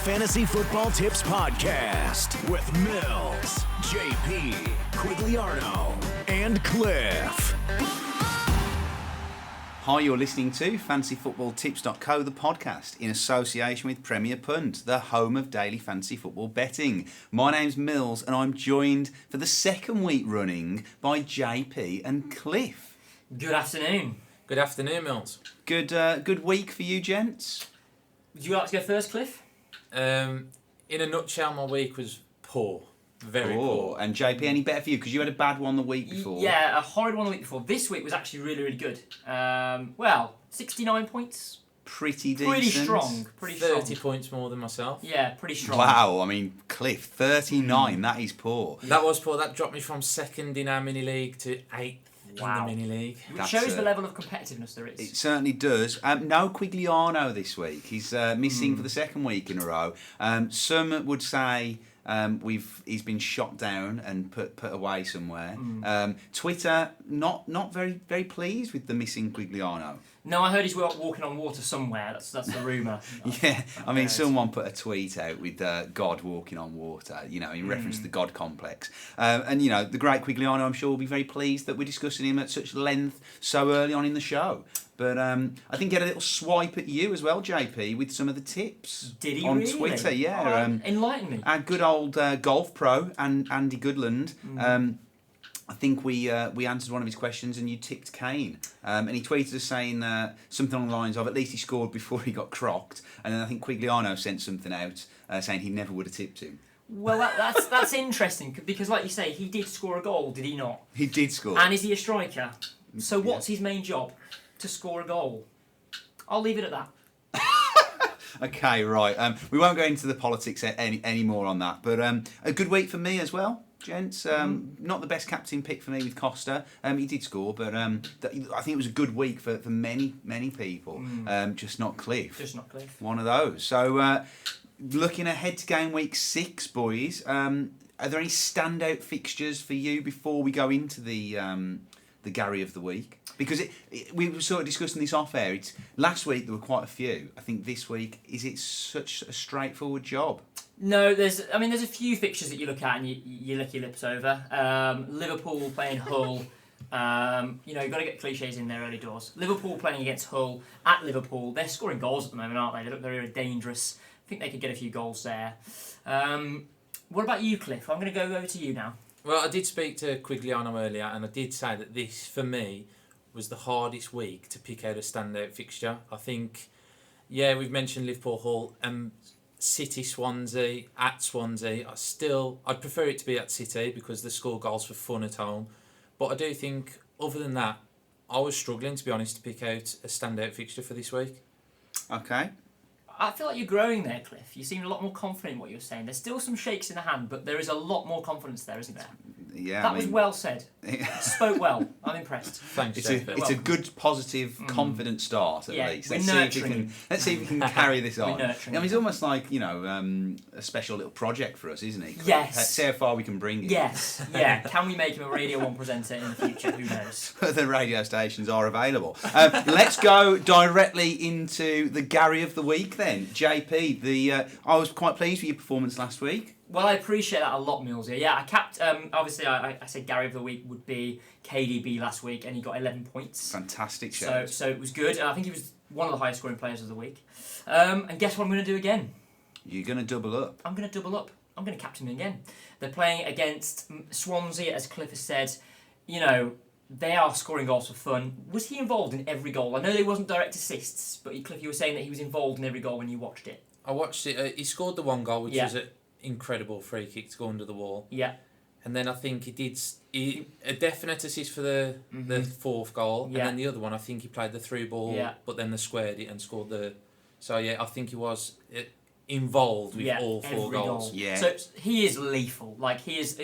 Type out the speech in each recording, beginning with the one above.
Fantasy Football Tips Podcast with Mills, JP, Quigliano, and Cliff. Hi, you're listening to FantasyFootballTips.co, the podcast, in association with Premier Punt, the home of daily fantasy football betting. My name's Mills, and I'm joined for the second week running by JP and Cliff. Good afternoon. Good afternoon, Mills. Good week for you, gents. Would you like to go first, Cliff? In a nutshell, my week was poor. Very poor. And JP, any better for you? Because you had a bad one the week before. Yeah, a horrid one the week before. This week was actually really, really good. 69 points. Pretty decent. Pretty strong. 30 points more than myself. Yeah, pretty strong. Wow, I mean, Cliff, 39, that is poor. That was poor. That dropped me from second in our mini league to 8th in the mini league. Which shows the level of competitiveness there is. It certainly does. No Quigliano this week. He's missing for the second week in a row. Some would say he's been shot down and put away somewhere. Twitter not very very pleased with the missing Quigliano. No, I heard he's walking on water somewhere. That's the rumour. Yeah, I mean, someone put a tweet out with God walking on water, in reference to the God complex. And, the great Quigliano, I'm sure, will be very pleased that we're discussing him at such length so early on in the show. But I think he had a little swipe at you as well, JP, with some of the tips. Did he on really? Twitter, yeah. Enlighten me. Our good old golf pro, and Andy Goodland. I think we answered one of his questions and you tipped Kane. And he tweeted us saying something along the lines of, at least he scored before he got crocked. And then I think Quigliano sent something out saying he never would have tipped him. Well, that's interesting because, like you say, he did score a goal, did he not? He did score. And is he a striker? So what's his main job? To score a goal. I'll leave it at that. Okay, right. We won't go into the politics any more on that. But a good week for me as well, gents. Not the best captain pick for me with Costa. He did score, but I think it was a good week for many people. Just not Cliff. Just not Cliff. One of those. So looking ahead to game week 6, boys. Are there any standout fixtures for you before we go into the Gary of the week? Because we were sort of discussing this off air. Last week there were quite a few. I think this week, is it such a straightforward job? No, there's a few fixtures that you look at and you lick your lips over. Liverpool playing Hull. You've got to get cliches in there early doors. Liverpool playing against Hull at Liverpool. They're scoring goals at the moment, aren't they? They look very dangerous. I think they could get a few goals there. What about you, Cliff? I'm going to go over to you now. Well, I did speak to Quigliano earlier, and I did say that this, for me, was the hardest week to pick out a standout fixture. I think, we've mentioned Liverpool, Hull, and City, Swansea, at Swansea. I'd prefer it to be at City because they score goals for fun at home. But I do think, other than that, I was struggling, to be honest, to pick out a standout fixture for this week. Okay. I feel like you're growing there, Cliff. You seem a lot more confident in what you're saying. There's still some shakes in the hand, but there is a lot more confidence there, isn't there? Yeah, that was well said. You spoke well. I'm impressed. Thanks, it's a good, positive, confident start at least. Let's see if we can carry this on. It's almost like a special little project for us, isn't it? Yes. Let's see how far we can bring it. Yes. Yeah. Can we make him a Radio 1 presenter in the future? Who knows? The radio stations are available. Let's go directly into the Gary of the week then. JP, I was quite pleased with your performance last week. Well, I appreciate that a lot, Mills. Yeah, I capped. Obviously, I said Gary of the week would be KDB last week, and he got 11 points. Fantastic show. So it was good. I think he was one of the highest scoring players of the week. And guess what I'm going to do again? You're going to double up. I'm going to double up. I'm going to captain him again. They're playing against Swansea, as Cliff has said. They are scoring goals for fun. Was he involved in every goal? I know there wasn't direct assists, but Cliff, you were saying that he was involved in every goal when you watched it. I watched it. He scored the one goal, which was an incredible free kick to go under the wall. Yeah. And then I think he did a definite assist for the fourth goal. Yeah. And then the other one, I think he played the through ball, but then they squared it and scored the... So, I think he was involved with all 4 goals. Goal. Yeah. So he is lethal.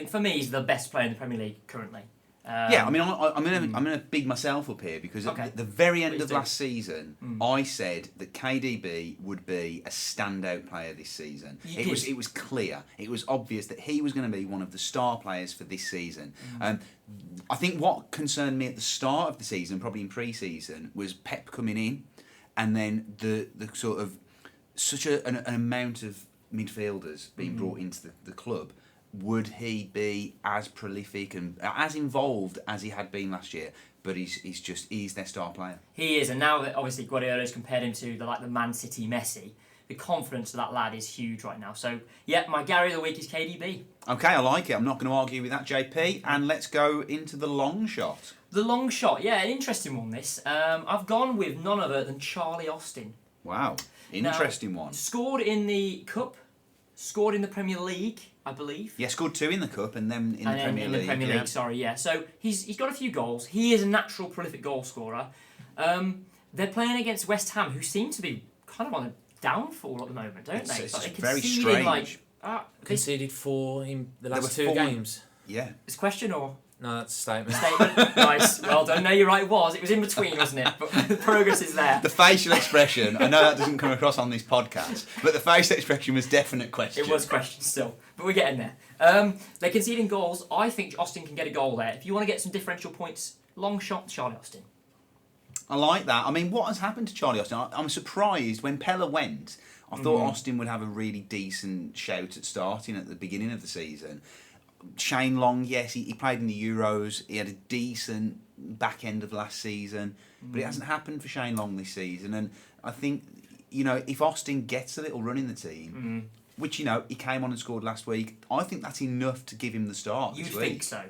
For me, he's the best player in the Premier League currently. I'm going to big myself up here because at the very end of last season, I said that KDB would be a standout player this season. It was clear, it was obvious that he was going to be one of the star players for this season. I think what concerned me at the start of the season, probably in pre-season, was Pep coming in, and then the sort of such an amount of midfielders being brought into the club, would he be as prolific and as involved as he had been last year? But he's their star player. He is, and now that obviously Guardiola's compared him to the Man City Messi, the confidence of that lad is huge right now. So yeah, my Gary of the week is KDB. Okay, I like it. I'm not going to argue with that, JP. And let's go into the long shot. The long shot, yeah, an interesting one. This I've gone with none other than Charlie Austin. Wow, interesting one. Scored in the Cup, scored in the Premier League, I believe. Yeah, scored 2 in the Cup and then in the Premier League. Yeah. So he's got a few goals. He is a natural prolific goal scorer. They're playing against West Ham, who seem to be kind of on a downfall at the moment, don't they? It's very strange. Conceded 4 in the last 2 games. Yeah. It's a question or? No, that's a statement. Nice. Well done. No, you're right. It was in between, wasn't it? But the progress is there. The facial expression, I know that doesn't come across on this podcast, but the facial expression was definite question. It was question still, but we're getting there. They're conceding goals. I think Austin can get a goal there. If you want to get some differential points, long shot, Charlie Austin. I like that. I mean, what has happened to Charlie Austin? I'm surprised when Pella went. I thought Austin would have a really decent shout at starting at the beginning of the season. Shane Long, yes, he played in the Euros. He had a decent back end of last season, but it hasn't happened for Shane Long this season. And I think, if Austin gets a little run in the team, which, he came on and scored last week, I think that's enough to give him the start this week. You'd think so.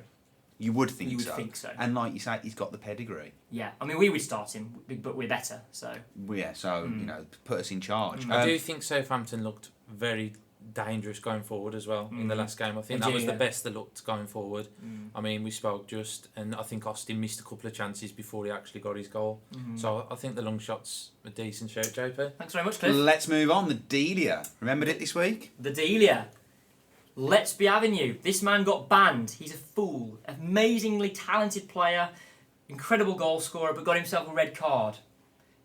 You would think you would think so. And like you say, he's got the pedigree. Yeah, I mean, we would start him, but we're better, so... Yeah, so, put us in charge. I do think Southampton looked very dangerous going forward as well in the last game. I think that was the best they looked going forward. I mean, we spoke and I think Austin missed a couple of chances before he actually got his goal. So I think the long shot's a decent shout, JP. Thanks very much, Cliff. Let's move on. The Delia. Remembered it this week? The Delia. Let's be having you. This man got banned. He's a fool. Amazingly talented player. Incredible goal scorer, but got himself a red card.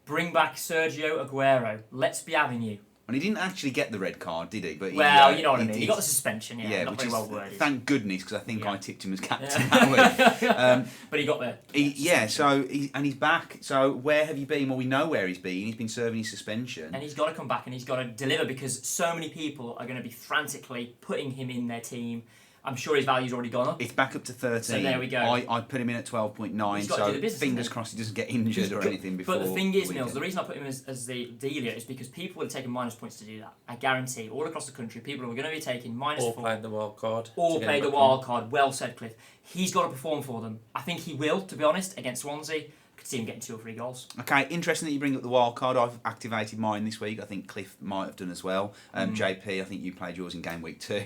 Bring back Sergio Aguero. Let's be having you. And he didn't actually get the red card, did he? But you know what I mean. He got the suspension, not very well worded. Thank goodness, because I think I tipped him as captain that week. But he got there. He's back. So where have you been? Well, we know where he's been. He's been serving his suspension. And he's got to come back and he's got to deliver because so many people are going to be frantically putting him in their team. I'm sure his value's already gone up. It's back up to 13. So there we go. I put him in at 12.9, so fingers crossed he doesn't get injured or anything before. But the thing is, Mills, the reason I put him as the Delia is because people would have taken minus points to do that. I guarantee, all across the country, people are going to be taking -4. Or played the wild card. Or played the wild card. Well said, Cliff. He's got to perform for them. I think he will, to be honest, against Swansea. Could see him getting 2 or 3 goals. Okay, interesting that you bring up the wild card. I've activated mine this week. I think Cliff might have done as well. JP, I think you played yours in game week 2.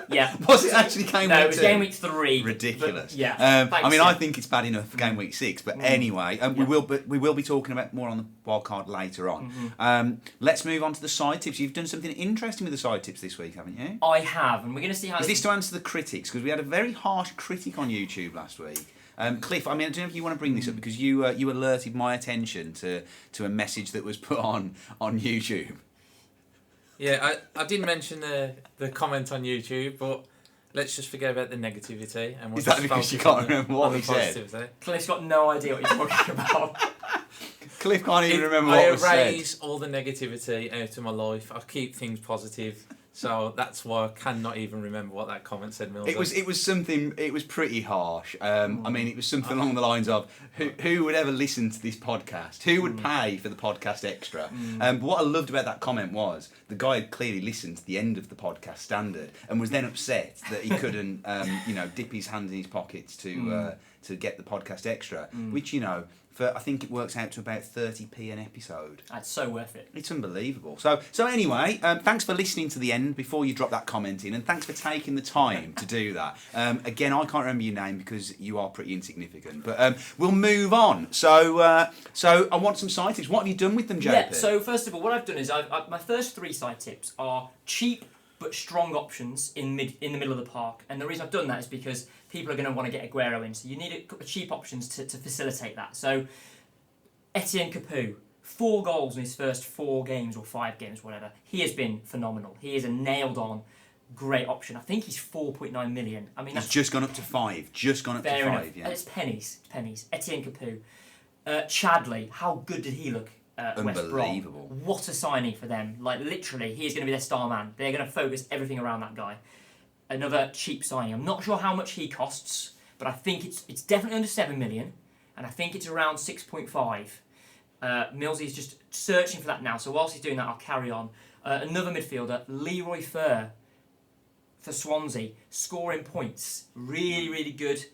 Yeah. Was it actually game week 2? No, it was game week 3. Ridiculous. But, I think it's bad enough for game week 6. But anyway, we will be talking about more on the wild card later on. Let's move on to the side tips. You've done something interesting with the side tips this week, haven't you? I have, and we're going to see how. Is this to answer the critics? Because we had a very harsh critic on YouTube last week. Cliff, I mean, I don't know if you want to bring this up because you alerted my attention to a message that was put on YouTube. Yeah, I didn't mention the comment on YouTube, but let's just forget about the negativity. And is that because you can't remember what we said? Cliff's got no idea what you're talking about. Cliff can't even remember what was said. I erase all the negativity out of my life. I keep things positive. So that's why I cannot even remember what that comment said, Mills. It was something. It was pretty harsh. I mean, it was something along the lines of, "Who would ever listen to this podcast? Who would pay for the podcast extra?" But what I loved about that comment was the guy had clearly listened to the end of the podcast standard and was then upset that he couldn't, dip his hands in his pockets to get the podcast extra, which I think it works out to about 30p an episode. That's so worth it. It's unbelievable. So anyway, thanks for listening to the end before you drop that comment in, and thanks for taking the time to do that. Again, I can't remember your name because you are pretty insignificant, but we'll move on. So I want some side tips. What have you done with them, JP? Yeah, so first of all, what I've done is my first 3 side tips are cheap but strong options in the middle of the park. And the reason I've done that is because people are going to want to get Aguero in. So you need cheap options to facilitate that. So Etienne Capoue, 4 goals in his first 4 games or 5 games, whatever. He has been phenomenal. He is a nailed-on, great option. I think he's 4.9 million. I mean, he's just gone up to 5. Just gone up to 5. Enough. Yeah. It's pennies. Etienne Capoue. Chadley, how good did he look West Brom. Unbelievable. What a signing for them. Like, literally, he is going to be their star man. They're going to focus everything around that guy. Another cheap signing. I'm not sure how much he costs, but I think it's definitely under 7 million, and I think it's around 6.5. Millsy is just searching for that now, so whilst he's doing that, I'll carry on. Another midfielder, Leroy Fer for Swansea, scoring points. Really, really good.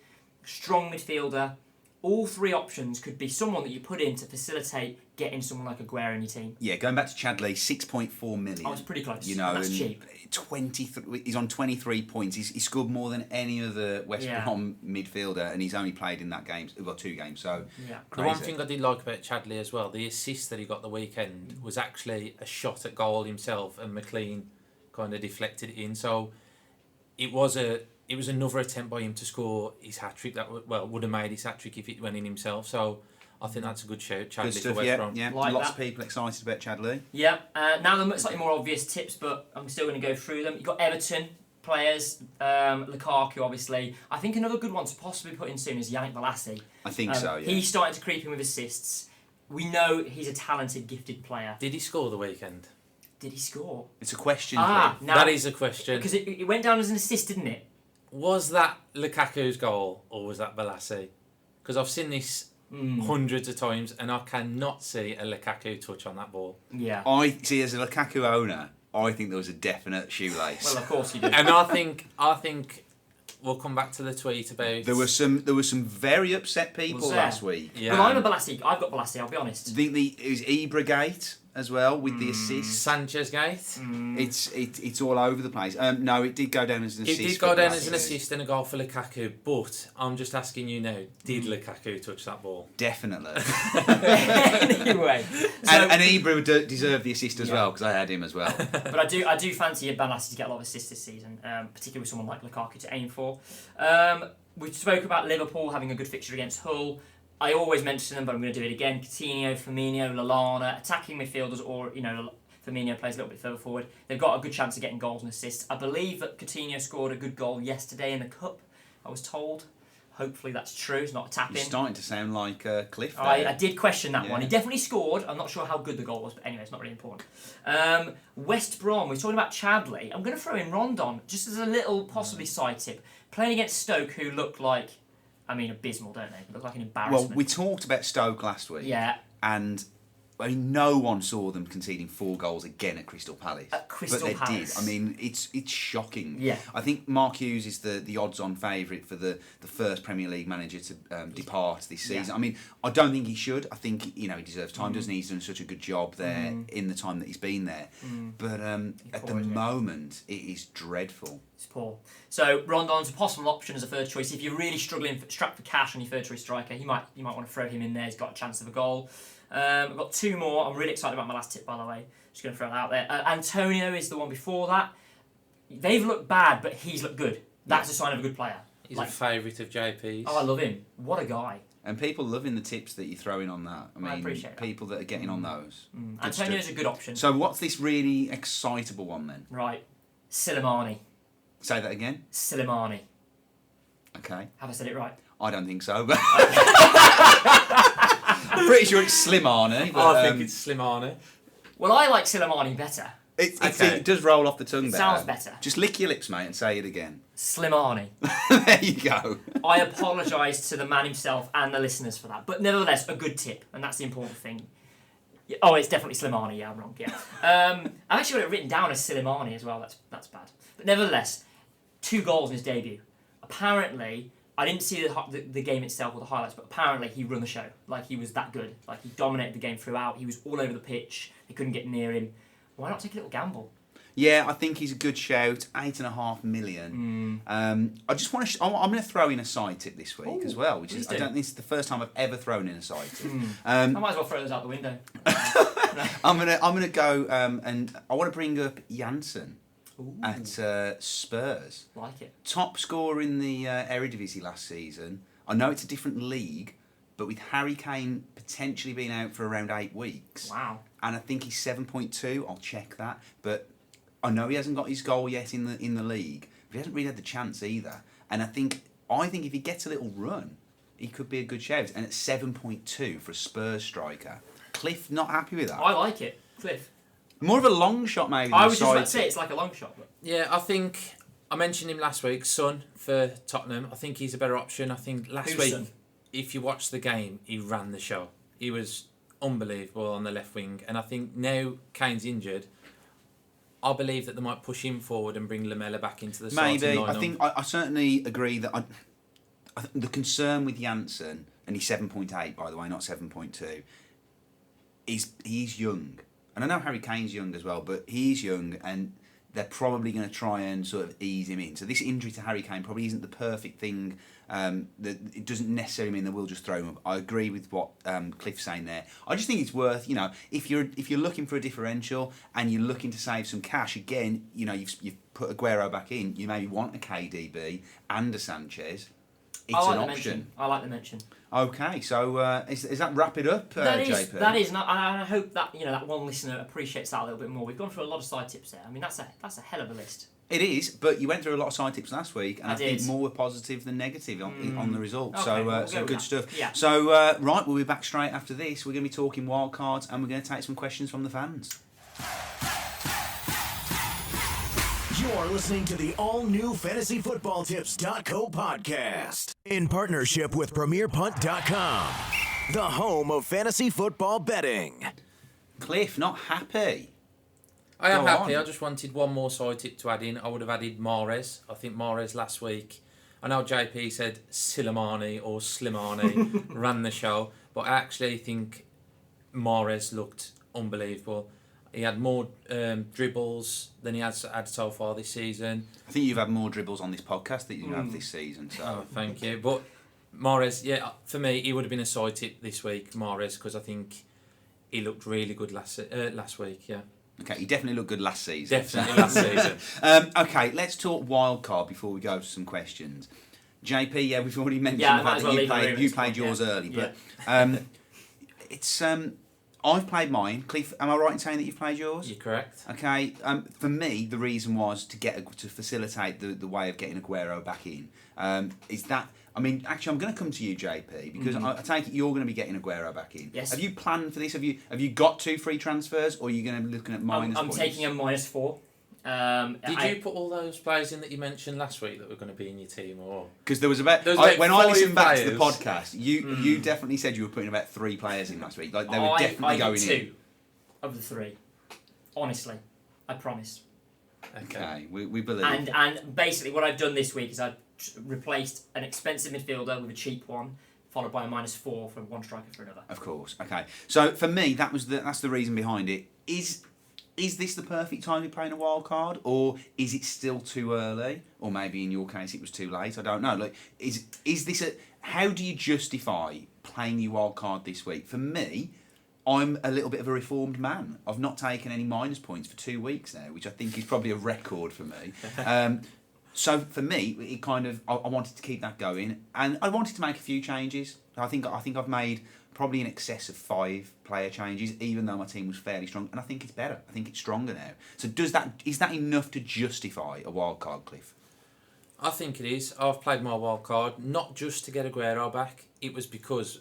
Strong midfielder. All three options could be someone that you put in to facilitate getting someone like Aguero in your team. Yeah, going back to Chadley, 6.4 million. Oh, it's pretty close. You know, that's cheap. 23. He's on 23 points. He scored more than any other West Brom midfielder, and he's only played in that game. Well, 2 games. So the one thing I did like about Chadley as well, the assist that he got the weekend was actually a shot at goal himself, and McLean kind of deflected it in. So it was another attempt by him to score his hat trick. That would have made his hat trick if it went in himself. So I think that's a good shout. Chadley good stuff, for West Brom. Yeah, Like lots that. of people excited about Chadley. Yeah. Now the slightly more obvious tips, but I'm still going to go through them. You've got Everton players, Lukaku obviously. I think another good one to possibly put in soon is Yannick Bolasie. I think so, yeah. He's starting to creep in with assists. We know he's a talented, gifted player. Did he score the weekend? Did he score? It's a question. Now, That is a question. Because it went down as an assist, didn't it? Was that Lukaku's goal or was that Bolasie? Because I've seen this hundreds of times and I cannot see a Lukaku touch on that ball. Yeah. I see, as a Lukaku owner, I think there was a definite shoelace. Well, of course you do. And I think we'll come back to the tweet about. There were some very upset people Was there? last week. Yeah. Well, I'm a Bolasie. I've got Bolasie, I'll be honest. I think it was Ibra-gate as well with the assist. Sanchez Gate. It's all over the place. No, it did go down as an It assist. did for go down Bolasie. as an assist and a goal for Lukaku, but I'm just asking you now, did Lukaku touch that ball? Definitely. Anyway. So, and Ibra deserved the assist as well because I had him as well. but I do fancy Bolasie to get a lot of assists this season, particularly with someone like Lukaku to aim for. We spoke about Liverpool having a good fixture against Hull. I always mention them, but I'm going to do it again. Coutinho, Firmino, Lallana, attacking midfielders, or Firmino plays a little bit further forward. They've got a good chance of getting goals and assists. I believe that Coutinho scored a good goal yesterday in the cup. I was told. Hopefully that's true. It's not a tap in. You're starting to sound like Cliff there. I did question that one. Yeah. He definitely scored. I'm not sure how good the goal was, but anyway, it's not really important. West Brom, we're talking about Chadley. I'm going to throw in Rondon, just as a little possibly side tip. Playing against Stoke, who look like, abysmal, don't they? Look like an embarrassment. Well, we talked about Stoke last week. Yeah. And no one saw them conceding 4 goals again at Crystal Palace. At Crystal but they Palace. did. It's shocking. Yeah. I think Mark Hughes is the odds-on favourite for the first Premier League manager to depart this season. Yeah. I don't think he should. I think he deserves time, doesn't he? He's done such a good job there in the time that he's been there. But at the moment, it is dreadful. It's poor. So Rondon's a possible option as a third choice. If you're really strapped for cash on your third choice striker, you might want to throw him in there. He's got a chance of a goal. I've got 2 more. I'm really excited about my last tip, by the way. Just going to throw that out there. Antonio is the one before that. They've looked bad, but he's looked good. That's a sign of a good player. He's a favourite of JP's. Oh, I love him. What a guy. And people loving the tips that you throw in on that. I appreciate that. People that are getting on those. Good Antonio's stuff. a good option. So what's this really excitable one then? Right. Silimani. Say that again. Silimani. Okay. Have I said it right? I don't think so, but I'm pretty sure it's Slimani. But, I think it's Slimani. Well, I like Silimani better. It does roll off the tongue better. Sounds better. Just lick your lips, mate, and say it again. Slimani. There you go. I apologise to the man himself and the listeners for that. But nevertheless, a good tip, and that's the important thing. Yeah, oh, it's definitely Slimani, yeah, I'm wrong, yeah. I've actually got it written down as Silimani as well, that's bad. But nevertheless, 2 goals in his debut. Apparently, I didn't see the game itself or the highlights, but apparently he run the show. Like, he was that good. Like, he dominated the game throughout. He was all over the pitch. They couldn't get near him. Why not take a little gamble? Yeah, I think he's a good shout. 8.5 million. I just want to. I'm going to throw in a side tip this week as well, which is I don't think it's the first time I've ever thrown in a side tip. I might as well throw those out the window. I'm gonna go and I want to bring up Janssen at Spurs. Like it. Top scorer in the Eredivisie last season. I know it's a different league, but with Harry Kane potentially being out for around 8 weeks. Wow. And I think he's 7.2. I'll check that, but I know he hasn't got his goal yet in the league. But he hasn't really had the chance either. And I think if he gets a little run, he could be a good shout. And at 7.2 for a Spurs striker, Cliff not happy with that. I like it, Cliff. More of a long shot, maybe. I was just about to say it's like a long shot. But... Yeah, I think I mentioned him last week. Son for Tottenham. I think he's a better option. I think last week, Son? if you watch the game, he ran the show. He was unbelievable on the left wing, and I think now Kane's injured. I believe that they might push him forward and bring Lamela back into the starting Maybe. lineup. I think I certainly agree that I think the concern with Janssen, and he's 7.8 by the way, not 7.2, is he's young. And I know Harry Kane's young as well, but he's young and they're probably going to try and sort of ease him in. So this injury to Harry Kane probably isn't the perfect thing. It doesn't necessarily mean they will just throw him up. I agree with what Cliff's saying there. I just think it's worth, if you're looking for a differential and you're looking to save some cash, again, you've put Aguero back in. You maybe want a KDB and a Sanchez. It's I like an the option. mention. I like the mention. Okay, so is that wrap it up, JP? That is, and I hope that that one listener appreciates that a little bit more. We've gone through a lot of side tips there. I mean, that's a hell of a list. It is, but you went through a lot of side tips last week, and I think did. more were positive than negative on the results. Okay, So, we'll so go with good that. stuff. Yeah. So, right, we'll be back straight after this. We're going to be talking wildcards, and we're going to take some questions from the fans. You're listening to the all-new FantasyFootballTips.co podcast in partnership with PremierPunt.com, the home of fantasy football betting. Cliff, not happy. I am Go happy. on. I just wanted one more side tip to add in. I would have added Mahrez. I think Mahrez last week, I know JP said Silimani or Slimani ran the show, but I actually think Mahrez looked unbelievable. He had more dribbles than he has had so far this season. I think you've had more dribbles on this podcast than you have this season. So, Oh, thank you. But Mahrez, yeah, for me, he would have been a side tip this week, Mahrez, because I think he looked really good last week, yeah. okay, he definitely looked good last season. Definitely last season. Okay, let's talk wildcard before we go to some questions. JP, yeah, we've already mentioned Yeah, the might fact as that well you leave the played, room you at played this point, yours yeah. early, Yeah. but it's I've played mine. Cliff, am I right in saying that you've played yours? You're correct. Okay. For me, the reason was to facilitate the way of getting Aguero back in. Is that? I mean, actually, I'm going to come to you, JP, because I take it you're going to be getting Aguero back in. Yes. Have you planned for this? Have you got 2 free transfers, or are you going to be looking at minus I'm points? taking a -4. Did you put all those players in that you mentioned last week that were going to be in your team, or Because there was about There was like when I 5 listened back to the players. podcast, you definitely said you were putting about 3 players in last week. Like they were definitely I going did in. 2 of the 3. Honestly, I promise. Okay, we believe. And basically, what I've done this week is I've replaced an expensive midfielder with a cheap one, followed by a -4 for one striker for another. Of course. Okay. So for me, that's the reason behind it. Is this the perfect time to be playing a wild card, or is it still too early, or maybe in your case it was too late? I don't know. Like, is this a? How do you justify playing your wild card this week? For me, I'm a little bit of a reformed man. I've not taken any minus points for 2 weeks now, which I think is probably a record for me. So for me, it kind of I wanted to keep that going, and I wanted to make a few changes. I think I've made probably in excess of 5 player changes, even though my team was fairly strong, and I think it's better. I think it's stronger now. So is that enough to justify a wild card, Cliff? I think it is. I've played my wild card not just to get Aguero back. It was because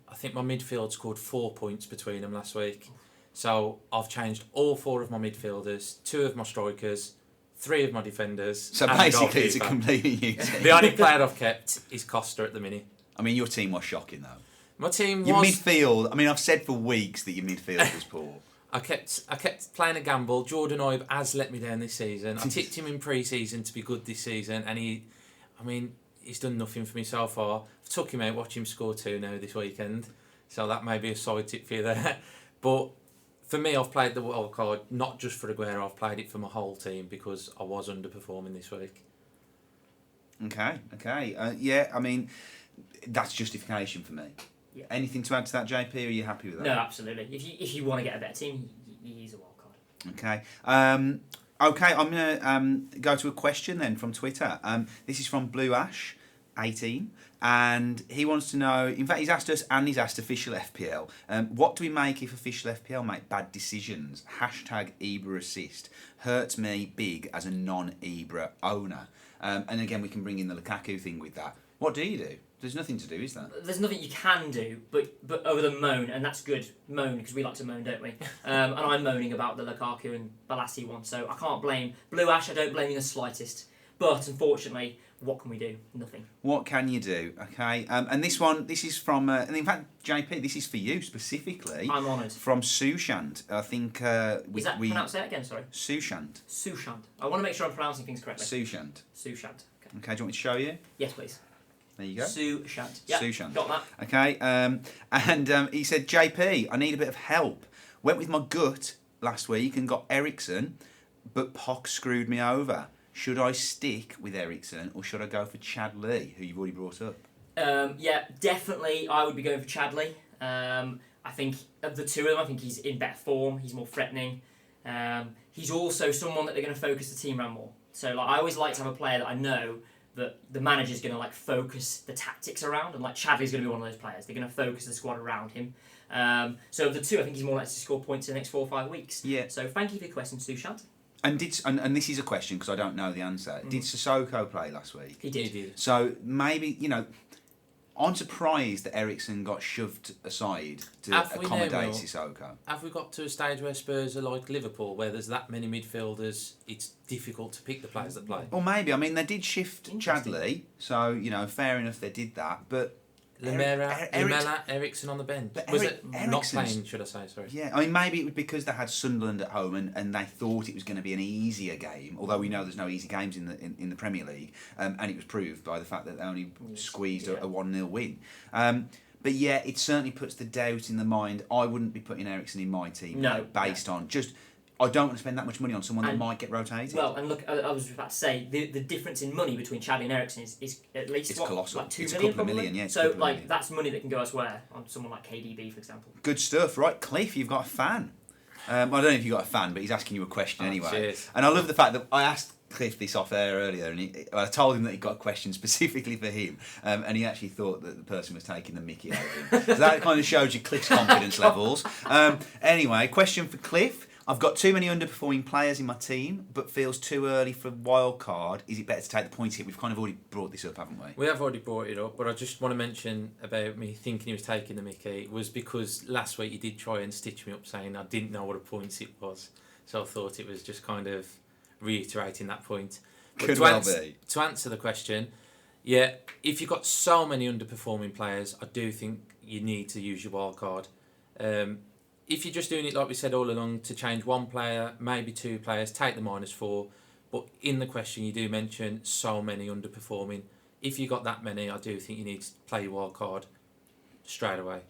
I think my midfield scored 4 points between them last week. So I've changed all 4 of my midfielders, 2 of my strikers, 3 of my defenders. So and basically, it's a goalkeeper. completely new team. The only player I've kept is Costa at the minute. I mean, your team was shocking though. My team Your was. midfield. I mean, I've said for weeks that your midfield was poor. I kept playing a gamble. Jordan Ibe has let me down this season. I tipped him in pre-season to be good this season, and he's done nothing for me so far. I've took him out, watch him score 2 now this weekend, so that may be a side tip for you there. But for me, I've played the wild card not just for Aguero. I've played it for my whole team because I was underperforming this week. Okay. Yeah, I mean, that's justification for me. Yeah. Anything to add to that, JP? Or are you happy with that? No, absolutely. If you want to get a better team, you use a wild card. Okay. Okay, I'm going to go to a question then from Twitter. This is from Blue Ash 18, and he wants to know, in fact he's asked us and he's asked official FPL, what do we make if official FPL make bad decisions? Hashtag Ibra assist. Hurts me big as a non-Ibra owner. And again, we can bring in the Lukaku thing with that. What do you do? There's nothing to do, is there? There's nothing you can do, but other than moan, and that's good. Moan, because we like to moan, don't we? And I'm moaning about the Lukaku and Balassi one, so I can't blame Blue Ash. I don't blame you the slightest. But unfortunately, what can we do? Nothing. What can you do? Okay, and this is from, and in fact, JP, this is for you specifically. I'm honoured. From Sushant. I think Is that pronounce that again? Sorry. Sushant. Sushant. I want to make sure I'm pronouncing things correctly. Sushant. Sushant. Okay. Okay, do you want me to show you? Yes, please. There you go. Sushant. Yeah. Sushant. Got that. Okay, and he said, JP, I need a bit of help. Went with my gut last week and got Ericsson, but Poch screwed me over. Should I stick with Ericsson or should I go for Chad Lee, who you've already brought up? Yeah, definitely. I would be going for Chadley. I think of the two of them, I think he's in better form. He's more threatening. He's also someone that they're going to focus the team around more. So like, I always like to have a player that I know that the manager's going to like focus the tactics around, and like Chadley's going to be one of those players. They're going to focus the squad around him. So of the two, I think he's more likely to score points in the next 4 or 5 weeks. Yeah. So thank you for your question, Sushant. And this is a question because I don't know the answer. Did Sissoko play last week? He did. He did. So maybe, I'm surprised that Ericsson got shoved aside to accommodate Sissoko. Have we got to a stage where Spurs are like Liverpool, where there's that many midfielders, it's difficult to pick the players that play? Or maybe, I mean, they did shift Chadley, so, fair enough they did that, but... Lamela, Ericsson on the bench. Was it not playing, should I say, sorry? Yeah, I mean, maybe it was because they had Sunderland at home and they thought it was going to be an easier game, although we know there's no easy games in the Premier League, and it was proved by the fact that they only squeezed a 1-0 win. But yeah, it certainly puts the doubt in the mind. I wouldn't be putting Ericsson in my team based on just... I don't want to spend that much money on someone that might get rotated. Well, and look, I was about to say, the difference in money between Chadley and Ericsson is at least, it's colossal. like 2 it's million, a couple of million, yeah. So, like, that's money that can go elsewhere on someone like KDB, for example. Good stuff. Right, Cliff, you've got a fan. I don't know if you've got a fan, but he's asking you a question anyway. Cheers. And I love the fact that I asked Cliff this off air earlier, and I told him that he got a question specifically for him, and he actually thought that the person was taking the mickey out of him. So that kind of shows you Cliff's confidence levels. Anyway, question for Cliff. I've got too many underperforming players in my team, but feels too early for wild card. Is it better to take the points hit? We've kind of already brought this up, haven't we? We have already brought it up, but I just want to mention about me thinking he was taking the mickey was because last week he did try and stitch me up saying I didn't know what a points hit was. So I thought it was just kind of reiterating that point. But Could well be. To answer the question, yeah, if you've got so many underperforming players, I do think you need to use your wild card. If you're just doing it like we said all along to change one player, maybe 2 players, take the -4. But in the question you do mention so many underperforming. If you got that many, I do think you need to play your wild card straight away.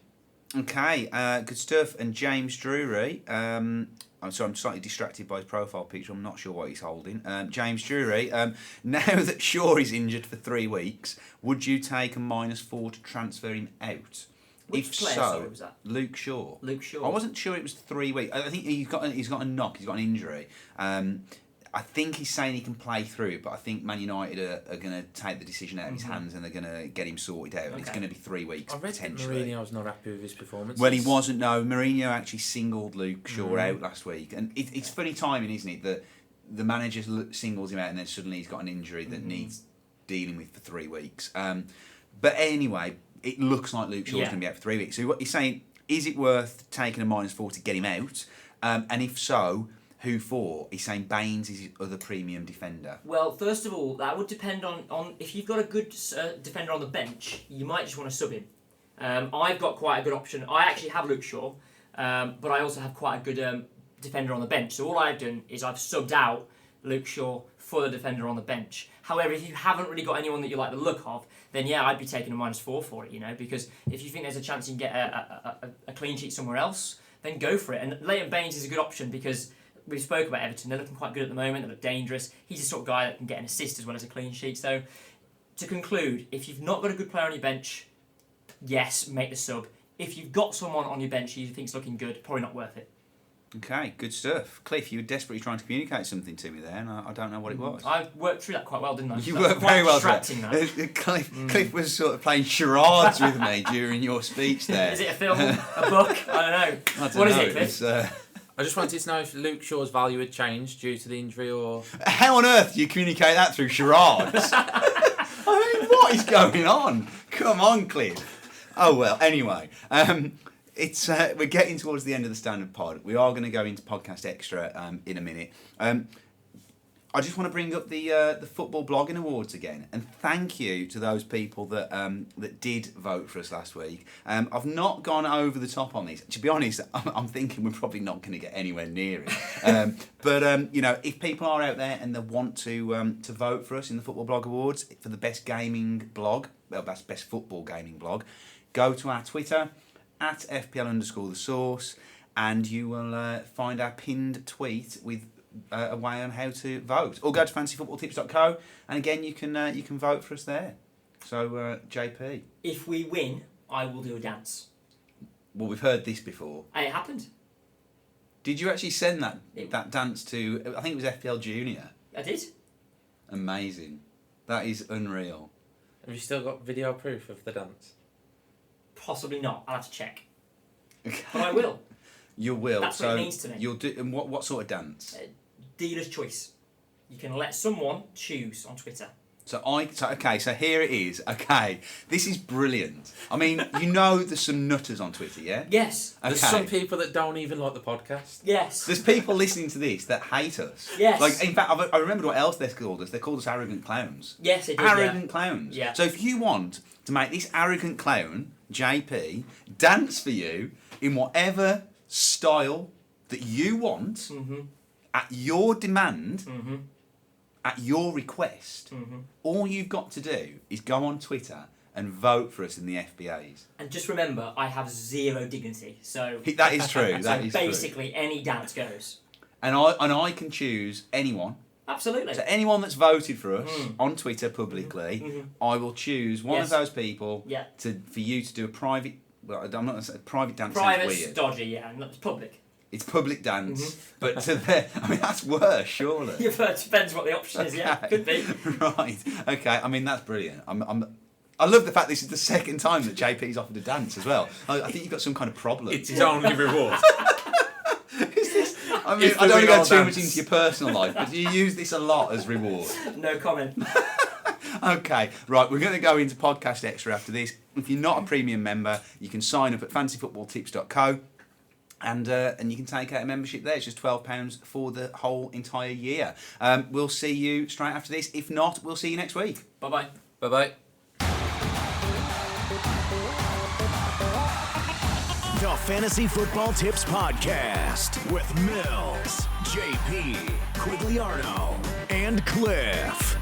Okay, good stuff. And James Drury, I'm slightly distracted by his profile picture. I'm not sure what he's holding. James Drury, now that Shaw is injured for 3 weeks, would you take a -4 to transfer him out? Which player was that? Luke Shaw. Luke Shaw. I wasn't sure it was 3 weeks. I think he's got a knock. He's got an injury. I think he's saying he can play through it, but I think Man United are going to take the decision out of his hands and they're going to get him sorted out. And it's going to be 3 weeks I read potentially. Mourinho was not happy with his performance. Well, he wasn't. No, Mourinho actually singled Luke Shaw out last week, and it's funny timing, isn't it? That the manager singles him out, and then suddenly he's got an injury that needs dealing with for 3 weeks. But anyway. It looks like Luke Shaw's going to be out for 3 weeks. So what he's saying, is it worth taking a -4 to get him out? And if so, who for? He's saying Baines is his other premium defender. Well, first of all, that would depend on if you've got a good defender on the bench, you might just want to sub him. I've got quite a good option. I actually have Luke Shaw, but I also have quite a good defender on the bench. So all I've done is I've subbed out Luke Shaw for the defender on the bench. However, if you haven't really got anyone that you like the look of, then yeah, I'd be taking a -4 for it, because if you think there's a chance you can get a clean sheet somewhere else, then go for it. And Leighton Baines is a good option because we spoke about Everton. They're looking quite good at the moment. They look dangerous. He's the sort of guy that can get an assist as well as a clean sheet. So to conclude, if you've not got a good player on your bench, yes, make the sub. If you've got someone on your bench you think's looking good, probably not worth it. Okay, good stuff. Cliff, you were desperately trying to communicate something to me there, and I don't know what it was. I worked through that quite well, didn't I? You worked very well through that. Cliff was sort of playing charades with me during your speech there. Is it a film, a book? I don't know. What is it, Cliff? I just wanted to know if Luke Shaw's value had changed due to the injury or... How on earth do you communicate that through charades? I mean, What is going on? Come on, Cliff. Oh well. Anyway, it's we're getting towards the end of the standard pod. We are going to go into podcast extra in a minute. I just want to bring up the Football Blogging Awards again, and thank you to those people that that did vote for us last week. I've not gone over the top on these. To be honest, I'm thinking we're probably not going to get anywhere near it. But you know, if people are out there and they want to vote for us in the Football Blog Awards for the best gaming blog, well, that's best football gaming blog, go to our Twitter at FPL_the source, and you will find our pinned tweet with a way on how to vote, or go to fantasyfootballtips.co, and again you can vote for us there. So JP, if we win, I will do a dance. Well, we've heard this before. It happened. Did you actually send that dance to? I think it was FPL Junior. I did. Amazing. That is unreal. Have you still got video proof of the dance? Possibly not. I'll have to check. Okay. But I will. You will. That's what it means to me. You'll do. And what sort of dance? Dealer's choice. You can let someone choose on Twitter. So here it is. Okay, this is brilliant. I mean, you know, there's some nutters on Twitter, yeah? Yes. Okay. There's some people that don't even like the podcast. Yes. There's people listening to this that hate us. Yes. Like, in fact, I remember what else they called us. They called us arrogant clowns. Yes, they did. Arrogant clowns. Yeah. So if you want to make this arrogant clown, JP, dance for you in whatever style that you want, Mm-hmm. at your demand, Mm-hmm. at your request, Mm-hmm. all you've got to do is go on Twitter and vote for us in the FBAs. And just remember, I have zero dignity, so That is true. That so is basically any dance goes. true. And I can choose anyone. Absolutely. So anyone that's voted for us on Twitter publicly, Mhm. I will choose one of Yes. those people Yeah. for you to do a private. Well, I'm not going to say private dance. Sounds Private's weird. dodgy, yeah, and it's public. It's public dance, Mm-hmm. but to their, I mean, that's worse, surely. It depends what the option is, yeah. Okay. Could be. Right. Okay. I mean, that's brilliant. I love the fact this is the second time that JP's offered a dance as well. I think you've got some kind of problem. It's his only reward. I mean, If I don't want to we go all too much dance. into your personal life, but you use this a lot as reward. No comment. Okay, right, we're going to go into podcast extra after this. If you're not a premium member, you can sign up at fantasyfootballtips.co, and you can take out a membership there. It's just £12 for the whole entire year. We'll see you straight after this. If not, we'll see you next week. Bye-bye. Bye-bye. The Fantasy Football Tips Podcast with Mills, JP, Quigliarno, and Cliff.